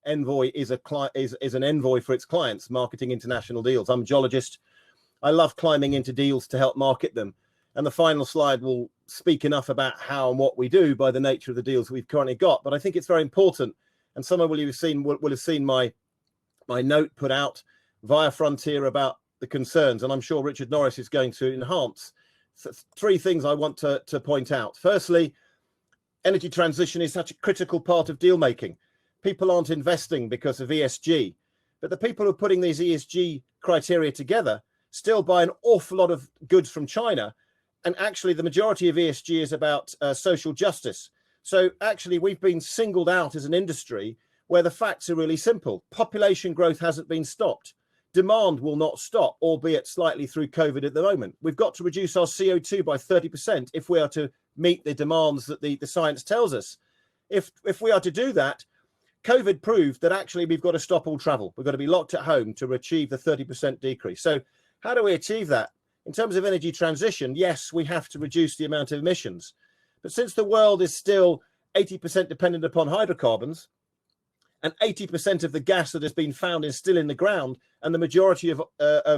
deals. Envoi is an envoy for its clients, marketing international deals. I'm a geologist. I love climbing into deals to help market them. And the final slide will speak enough about how and what we do by the nature of the deals we've currently got. But I think it's very important. And someone will have seen my note put out via Frontier about the concerns. And I'm sure Richard Norris is going to enhance. So 3 things I want to point out. Firstly, energy transition is such a critical part of deal making. People aren't investing because of ESG, but the people who are putting these ESG criteria together still buy an awful lot of goods from China. And actually, the majority of ESG is about social justice. So actually, we've been singled out as an industry where the facts are really simple. Population growth hasn't been stopped. Demand will not stop, albeit slightly through COVID at the moment. We've got to reduce our CO2 by 30% if we are to meet the demands that the science tells us. If we are to do that, COVID proved that actually we've got to stop all travel. We've got to be locked at home to achieve the 30% decrease. So how do we achieve that? In terms of energy transition, yes, we have to reduce the amount of emissions. But since the world is still 80% dependent upon hydrocarbons, and 80% of the gas that has been found is still in the ground, and the majority of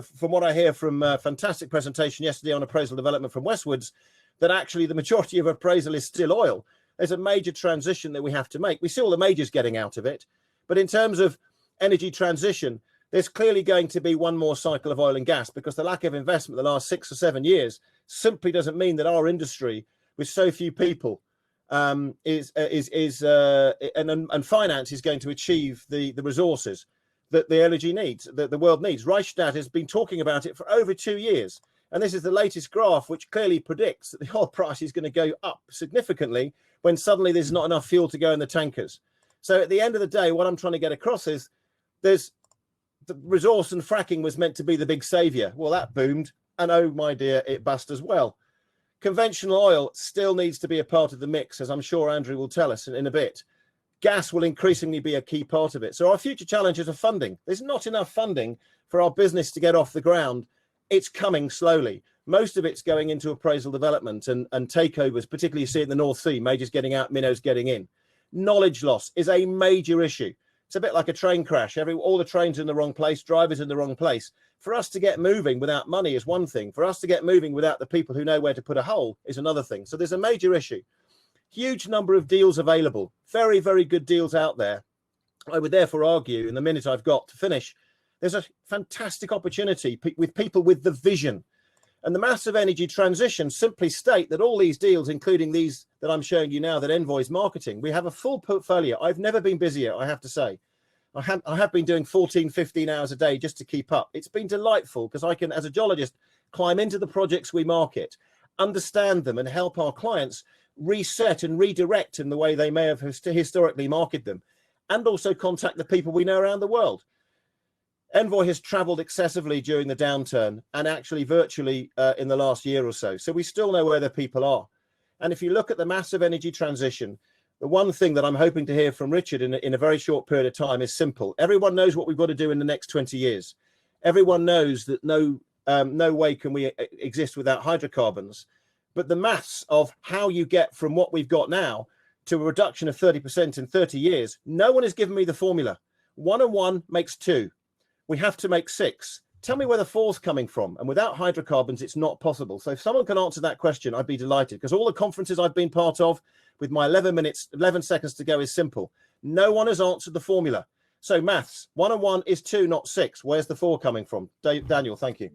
from what I hear from a fantastic presentation yesterday on appraisal development from Westwards, that actually the majority of appraisal is still oil. There's a major transition that we have to make. We see all the majors getting out of it. But in terms of energy transition, there's clearly going to be one more cycle of oil and gas, because the lack of investment the last 6 or 7 years simply doesn't mean that our industry, with so few people, and finance is going to achieve the resources that the energy needs, that the world needs. Reichstad has been talking about it for over 2 years. And this is the latest graph, which clearly predicts that the oil price is going to go up significantly when suddenly there's not enough fuel to go in the tankers. So at the end of the day, what I'm trying to get across is there's the resource, and fracking was meant to be the big savior. Well, that boomed. And oh, my dear, it bust as well. Conventional oil still needs to be a part of the mix, as I'm sure Andrew will tell us in a bit. Gas will increasingly be a key part of it. So our future challenges are funding. There's not enough funding for our business to get off the ground. It's coming slowly. Most of it's going into appraisal development and takeovers, particularly you see it in the North Sea, majors getting out, minnows getting in. Knowledge loss is a major issue. It's a bit like a train crash. All the trains are in the wrong place, drivers in the wrong place. For us to get moving without money is one thing. For us to get moving without the people who know where to put a hole is another thing. So there's a major issue. Huge number of deals available. Very, very good deals out there. I would therefore argue, in the minute I've got to finish, there's a fantastic opportunity with people with the vision. And the massive energy transition simply state that all these deals, including these that I'm showing you now that Envoi is marketing, we have a full portfolio. I've never been busier, I have to say. I have been doing 14, 15 hours a day just to keep up. It's been delightful because I can, as a geologist, climb into the projects we market, understand them and help our clients reset and redirect in the way they may have historically marketed them, and also contact the people we know around the world. Envoi has traveled excessively during the downturn and actually virtually in the last year or so. So we still know where the people are. And if you look at the massive energy transition, the one thing that I'm hoping to hear from Richard in a very short period of time is simple. Everyone knows what we've got to do in the next 20 years. Everyone knows that no way can we exist without hydrocarbons. But the maths of how you get from what we've got now to a reduction of 30% in 30 years, no one has given me the formula. 1 and 1 makes 2. We have to make 6. Tell me where the 4's coming from. And without hydrocarbons, it's not possible. So if someone can answer that question, I'd be delighted, because all the conferences I've been part of with my 11 seconds to go is simple. No one has answered the formula. So maths, 1 and 1 is 2, not 6. Where's the 4 coming from? Daniel, thank you.